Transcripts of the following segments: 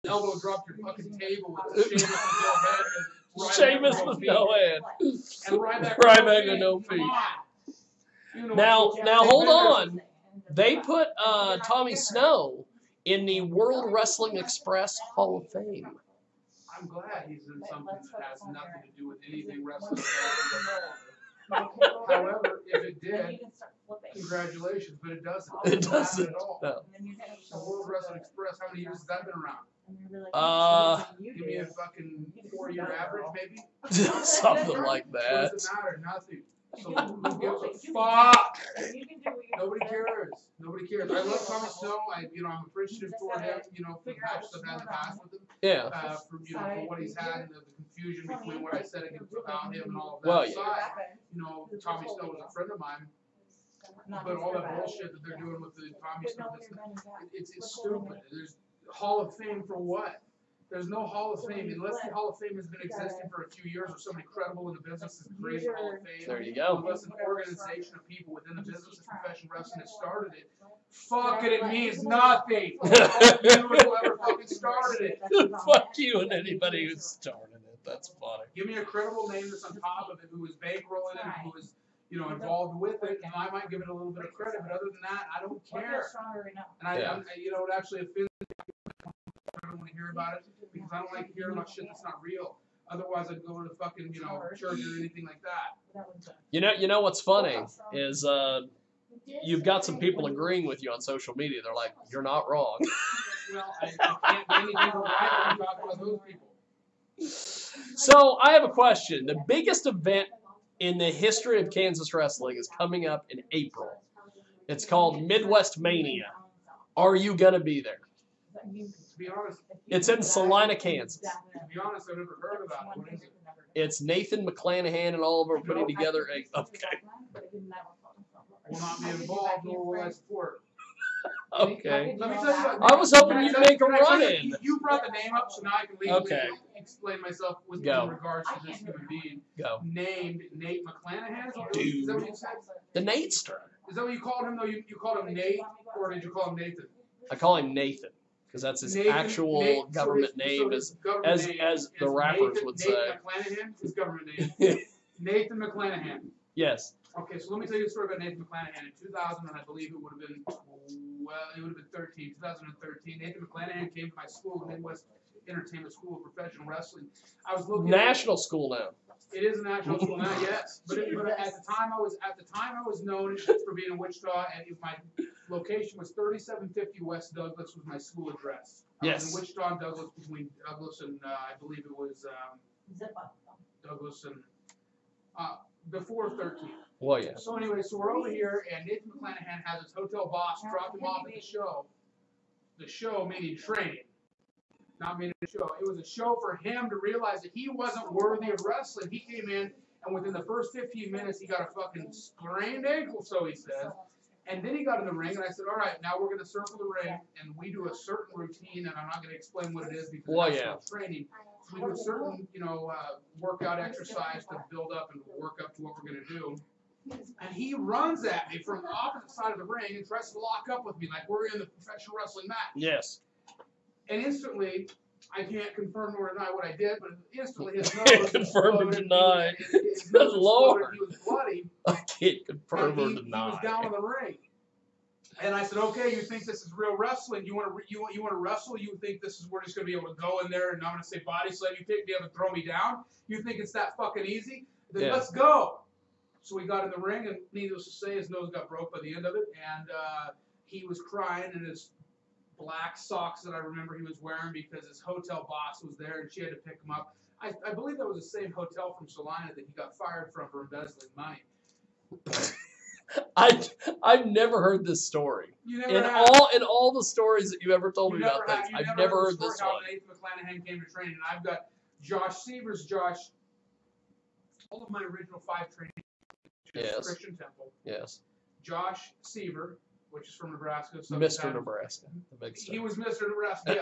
elbow dropped your fucking table with Sheamus with no head. Sheamus with no head. And Ryback with no feet. Now hold on. They put Tommy Snow in the World Wrestling Express Hall of Fame. I'm glad he's in something that has nothing to do with anything wrestling. However, if it did, congratulations, but it doesn't. It doesn't at all. No. The World Wrestling Express, how many years has that been around? Give me a fucking 4-year average, maybe? Something like that. What does it matter? Nothing. So who gives a fuck? Nobody cares. Nobody cares. I love Tommy Snow. I'm appreciative toward him, for the matches I've had in the past with him. Yeah. For what he's had and the confusion between what I said about him and all of that. Well, aside, Tommy Snow was a friend of mine. But all that bullshit that they're doing with the Tommy Snow, it's stupid. There's Hall of Fame for what? There's no Hall of Fame unless the Hall of Fame has been existing for a few years or somebody credible in the business has created the Hall of Fame. There you go. Unless an organization of people within the business of professional wrestling has started it. Fuck it means nothing. Fuck you and whoever fucking started it. Fuck you and anybody who started it. That's funny. Give me a credible name that's on top of it, who is bankrolling it, who is involved with it, and I might give it a little bit of credit. But other than that, I don't care. And it actually offends me. I don't want to hear about it because I don't like hearing about shit that's not real. Otherwise, I'd go to fucking church or anything like that. You know what's funny is you've got some people agreeing with you on social media. They're like, you're not wrong. Well, I can't do anything right when you talk about those people. So I have a question. The biggest event in the history of Kansas wrestling is coming up in April. It's called Midwest Mania. Are you gonna be there? To be honest, it's in Salina, Kansas. To be honest, I've never heard about it. What is it? It's Nathan McClanahan and all of them putting together a. Okay. Will not be involved, nor will I support. Okay. Let me tell you something. I was hoping you'd make a run in. You brought the name up, so now I can legally explain myself in regards to this human being. Go. Named Nate McClanahan. Dude. Is that what you said? The Natester. Is that what you called him, though? You called him Nate, or did you call him Nathan? I call him Nathan because that's his actual government name, as the rappers would say. Nate McClanahan is government name. Nathan McClanahan. Yes. Okay, so let me tell you a story about Nathan McClanahan. In 2000, and I believe it would have been, 2013. Nathan McClanahan came to my school, the Midwest Entertainment School of Professional Wrestling. I was looking national school now. It is a national school now, yes. But at the time I was known for being in Wichita, and my location was 3750 West Douglas was my school address. I was in Wichita and Douglas, between Douglas and I believe it was Douglas and before 13. Well, yeah. So anyway, so we're over here, and Nathan McClanahan has his hotel boss drop him off at the show. The show meaning training, not meaning a show. It was a show for him to realize that he wasn't worthy of wrestling. He came in, and within the first 15 minutes, he got a fucking sprained ankle, so he said. And then he got in the ring, and I said, all right, now we're going to circle the ring, and we do a certain routine, and I'm not going to explain what it is because it's training. So we do a certain, workout exercise to build up and work up to what we're going to do. And he runs at me from the opposite side of the ring and tries to lock up with me like we're in the professional wrestling match. Yes. And instantly, I can't confirm nor deny what I did, but instantly his nose confirm or deny. His nose Lord. He was bloody. I can't confirm or deny. He was down in the ring. And I said, okay, you think this is real wrestling? You want to wrestle? You think this is we're just going to be able to go in there and I'm going to say body slam? You think be able to throw me down? You think it's that fucking easy? Then let's go. So we got in the ring, and needless to say, his nose got broke by the end of it, and he was crying in his black socks that I remember he was wearing because his hotel boss was there, and she had to pick him up. I believe that was the same hotel from Salina that he got fired from for embezzling money. I've never heard this story. In all the stories that you ever told me about things, I've never heard this one. How Nathan McClanahan came to training, and I've got Josh Seavers. All of my original 5 training. Christian Temple. Yes. Josh Seaver, which is from Nebraska. Mr. Nebraska. The big star. He was Mr. Nebraska.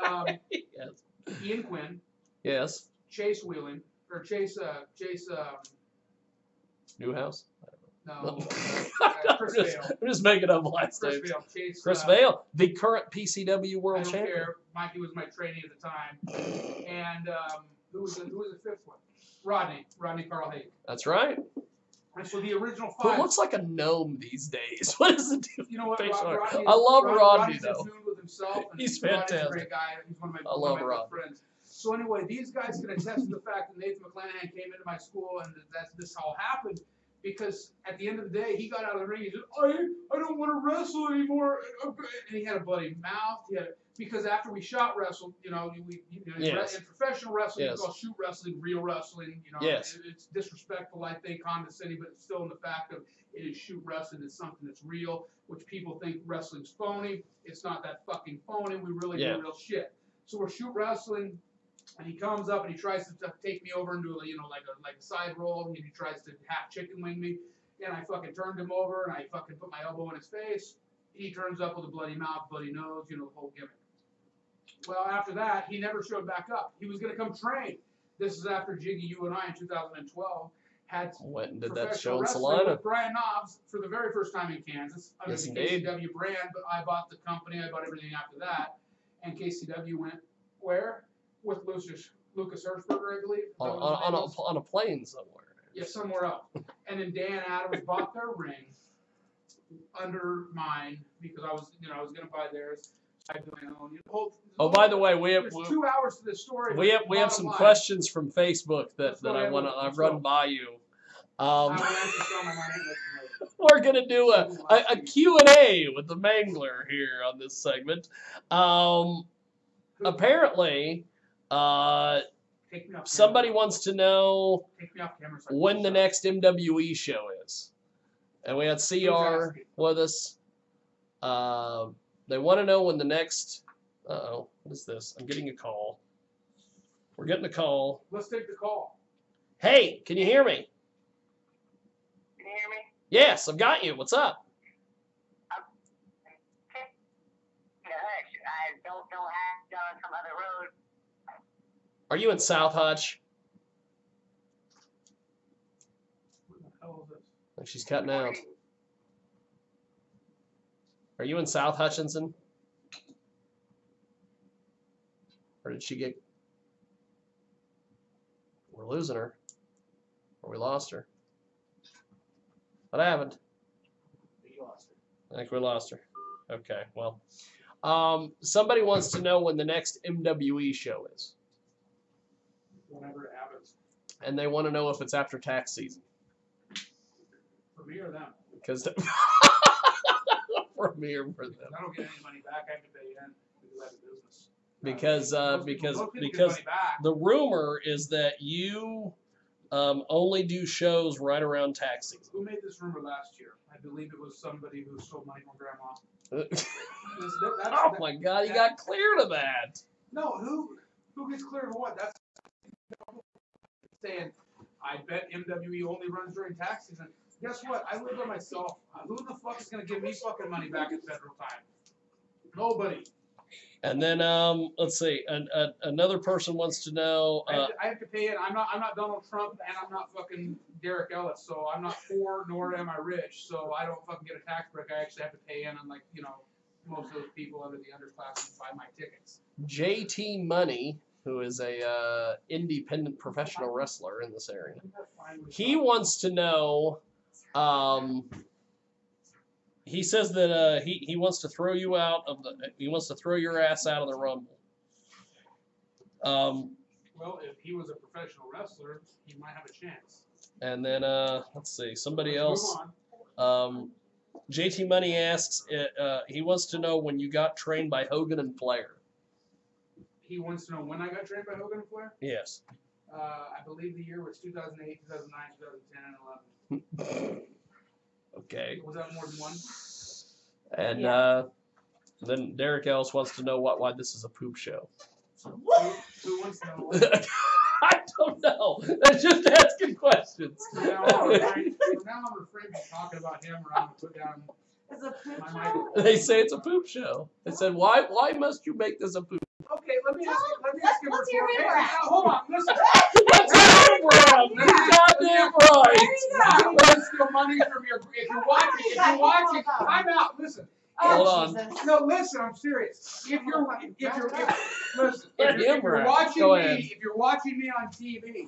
Yeah. Yes. Ian Quinn. Yes. Chase Wheeling or Chase. Newhouse. No. Chris I'm Vail. just making up last Chris names. Vail. Chase, Chris Vail, the current PCW world I don't champion. care. Mikey was my trainee at the time. And who was the fifth one? Rodney Carl Haig. That's right. And so the original Who 5. looks like a gnome these days? What is it? You know what? I love Rodney Rodney's though. in tune with himself, and He's Rodney's fantastic. a great guy. He's one of my, I love good Rodney. friends. So anyway, these guys can attest to the fact that Nathan McClanahan came into my school, and that this all happened. Because at the end of the day, he got out of the ring. He said, "I don't want to wrestle anymore," and he had a bloody mouth. Because after we shot wrestled, Yes. in professional wrestling, Yes. we call shoot wrestling real wrestling. Yes. It's disrespectful, I think, condescending, but it's still in the fact of it is shoot wrestling. It's something that's real, which people think wrestling's phony. It's not that fucking phony. We really do real shit. So we're shoot wrestling. And he comes up and he tries to take me over and do like a side roll, and he tries to half chicken wing me, and I fucking turned him over and I fucking put my elbow in his face. He turns up with a bloody mouth, bloody nose, the whole gimmick. Well, after that, he never showed back up. He was gonna come train. This is after Jiggy, you and I in 2012 had went and did that professional show in wrestling Salina. with Brian Knobs for the very first time in Kansas under Yes, the indeed. KCW brand. But I bought the company, I bought everything after that, and KCW went where? With Lucas Hershberger, I believe. On a plane somewhere. Yeah, somewhere else. And then Dan Adams bought their ring under mine because I was going to buy theirs. I had my own. Oh, by the way, we have 2 hours to this story. we have some questions from Facebook that I've run by you. We're gonna do a Q&A with the Mangler here on this segment. Apparently, somebody wants to know when the next MWE show is. And we had CR with us. They want to know when the next... Uh-oh, what is this? I'm getting a call. We're getting a call. Let's take the call. Hey, can you hear me? Can you hear me? Yes, I've got you. What's up? I don't know how to go on some other road. Are you in South Hutch? What the hell is this? I think she's cutting out. Are you in South Hutchinson? Or did she get... We're losing her. Or we lost her. What happened? You lost her. I think we lost her. Okay, well. Somebody wants to know when the next MWE show is. Whenever it happens. And they want to know if it's after tax season. For me or them? Because... for me or for them. I don't get any money back. I have to pay in to do that business. Because the rumor is that you only do shows right around tax season. Who made this rumor last year? I believe it was somebody who stole money from grandma. Oh my God, you got clear to that. No, who gets clear to what? That's saying, I bet MWE only runs during tax season. Guess what? I live by myself. Who the fuck is going to give me fucking money back at federal time? Nobody. And then let's see. Another person wants to know. I have to pay it. I'm not Donald Trump, and I'm not fucking Derek Ellis. So I'm not poor, nor am I rich. So I don't fucking get a tax break. I actually have to pay in, unlike most of those people under the underclass who buy my tickets. JT Money, who is a independent professional wrestler in this area, he wants to know. He says that he wants to throw you out of the. He wants to throw your ass out of the Rumble. Well, if he was a professional wrestler, he might have a chance. And then let's see, somebody else. JT Money asks. He wants to know when you got trained by Hogan and Flair. He wants to know when I got trained by Hogan and Flair. Yes. I believe the year was 2008, 2009, 2010, and 11. Okay. Was that more than one? And then Derek Ellis wants to know why this is a poop show. Who wants to know? I don't know. They're just asking questions. From now I'm refraining from talking about him, or I'm going to put down It's a poop my show? They say it's a poop show. They said, why must you make this a poop? Okay, let me ask you. Let's hear him rap. Hold on, listen. Let's hear him rap. Goddamn right. You don't steal money from your. If you're watching, time out. Listen. Hold on. No, listen. I'm serious. If you're watching me on TV,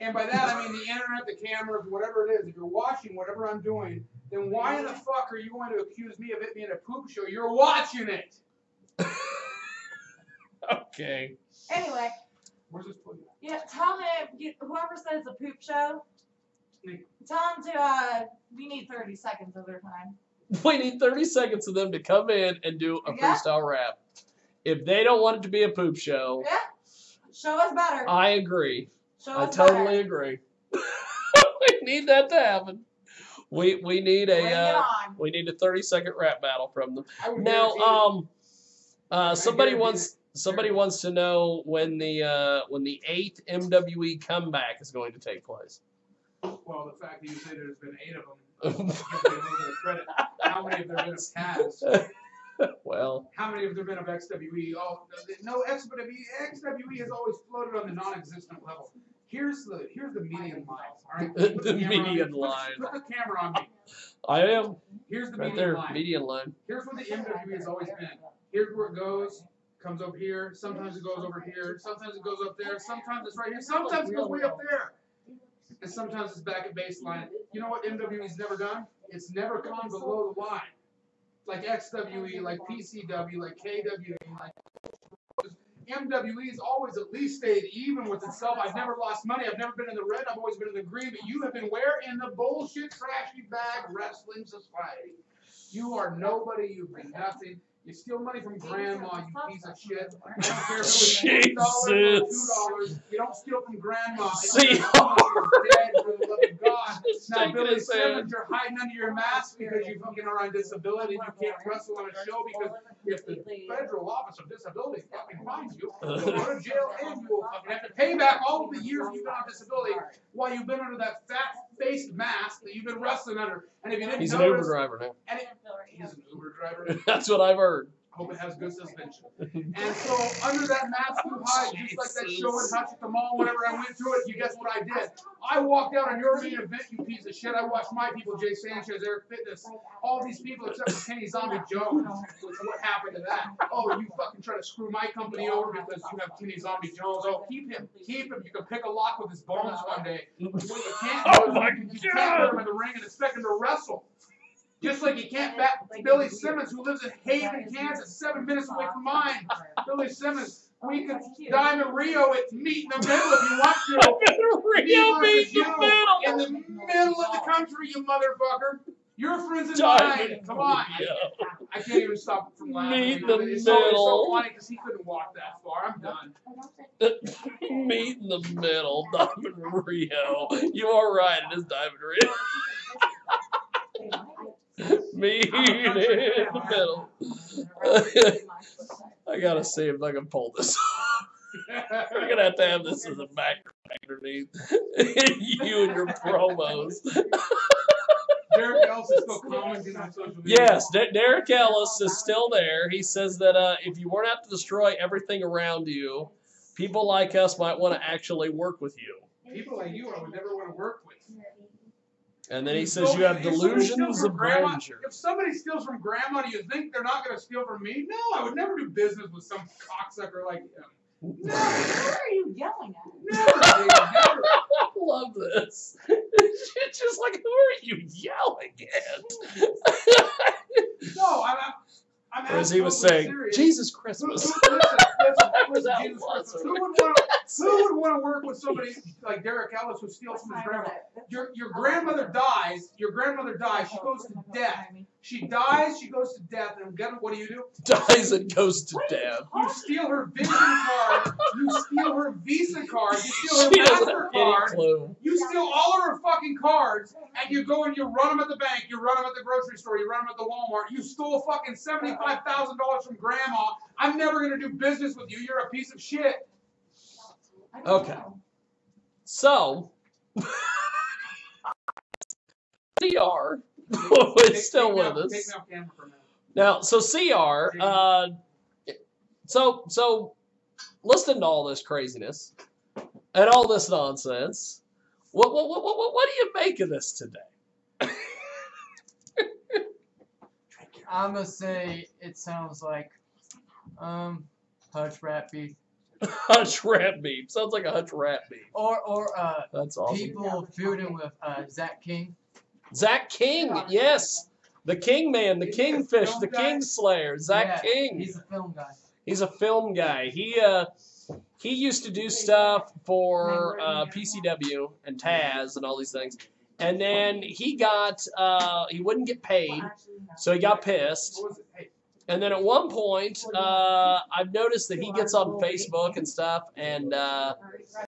and by that I mean the internet, the cameras, whatever it is. If you're watching whatever I'm doing, then why in the fuck are you going to accuse me of it being a poop show? You're watching it. Okay. Anyway. Where's this plug? Yeah, tell him, whoever says a poop show, tell him to, we need 30 seconds of their time. We need 30 seconds of them to come in and do a freestyle rap. If they don't want it to be a poop show, show us better. I agree. I totally agree. We need that to happen. We need a 30-second rap battle from them. Now, somebody wants to know when the 8th MWE comeback is going to take place. Well, the fact that you say there's been 8 of them gives me a little bit of credit. How many have there been of Taz? Well, how many have there been of XWE? Oh, no, XWE has always floated on the non-existent level. Here's the median line. All right, the median line. Put the camera on me. I am. Here's the right median there, line. median line. Here's where the MWE has always been. Here's where it goes. Comes over here. Sometimes it goes over here. Sometimes it goes up there. Sometimes it's right here. Sometimes it goes way up there. And sometimes it's back at baseline. You know what MWE's never done? It's never gone below the line. Like XWE, like PCW, like KWE, like MWE's always at least stayed even with itself. I've never lost money. I've never been in the red. I've always been in the green. But you have been where? In the bullshit, trashy bag wrestling society. You are nobody. You've been nothing. You steal money from grandma, you piece of shit. I don't care if it was $1 or $2. You don't steal from grandma. See, you're dead for the love of God. Now, Billy Simmons, you're hiding under your mask because you fucking are on disability. You can't wrestle on a show because if the Federal Office of Disability fucking finds you, you'll go to jail and you will fucking have to pay back all of the years you've been on disability while you've been under that fat-faced mask that you've been wrestling under. And if you didn't He's notice, an Uber driver now. He's an Uber driver. That's what I've heard. Hope it has good suspension. And so under that mask too high, just like that show in Hutch at the mall, whenever I went through it, you guess what I did? I walked out on your main event, you piece of shit. I watched my people, Jay Sanchez, Eric Fitness, all these people except for Kenny Zombie Jones. What happened to that? Oh, you fucking try to screw my company over because you have Kenny Zombie Jones. Oh, keep him. Keep him. You can pick a lock with his bones one day. What you can't do is you can't put him in the ring and expect him to wrestle. Just like you can't back Billy Simmons, who lives in Haven, Kansas, 7 minutes away from mine. Billy Simmons, we could Diamond Rio it, meet in the middle if you want to. Diamond Rio meet in the middle. In the middle of the country, you motherfucker. Your friends and mine. Come on. I can't even stop from laughing. Meet in the it's middle. so funny because he couldn't walk that far. I'm done. Meet in the middle, Diamond Rio. You are right, it is Diamond Rio. Me in the middle. I gotta see if I can pull this off. We're gonna have to have this as a background underneath. You and your promos. Derek Ellis is still commenting on social media. Yes, Derek Ellis is still there. He says that if you weren't out to destroy everything around you, people like us might want to actually work with you. People like you I would never want to work with. And then he says you have delusions of grandeur. If somebody steals from grandma, do you think they're not going to steal from me? No, I would never do business with some cocksucker like him. No. What are you yelling at? Never, David, never. I love this. It's just like, who are you yelling at? No, I'm or as he was saying, serious. Jesus Christmas. Listen, Jesus Christmas. Who would want to work with somebody like Derek Ellis who steals from his grandma? Your grandmother dies. Your grandmother dies. She goes to death. She dies. She goes to death. And what do? Dies and goes to death. You steal her Vision card. You steal her Visa card. You steal her MasterCard. You steal all of her fucking cards, and you go and you run them at the bank. You run them at the grocery store. You run them at the Walmart. You stole fucking $75,000 from grandma. I'm never gonna do business with you. You're a piece of shit. Okay. So, CR is still with us. Take me off camera for a minute. Now, so CR, so listening to all this craziness and all this nonsense, what do you make of this today? I'm gonna say it sounds like Hutch rat beef. Hutch rat beef. Sounds like a Hutch rat beef. Or That's awesome. people feuding with Zach King. Zach King, yes. The King Man, the Kingfish, the King Slayer, Zach Yeah, King. He's a film guy. He's a film guy. He used to do stuff for PCW and Taz and all these things. And then he wouldn't get paid, so he got pissed. What was it? Hey, And then at one point, I've noticed that he gets on Facebook and stuff, and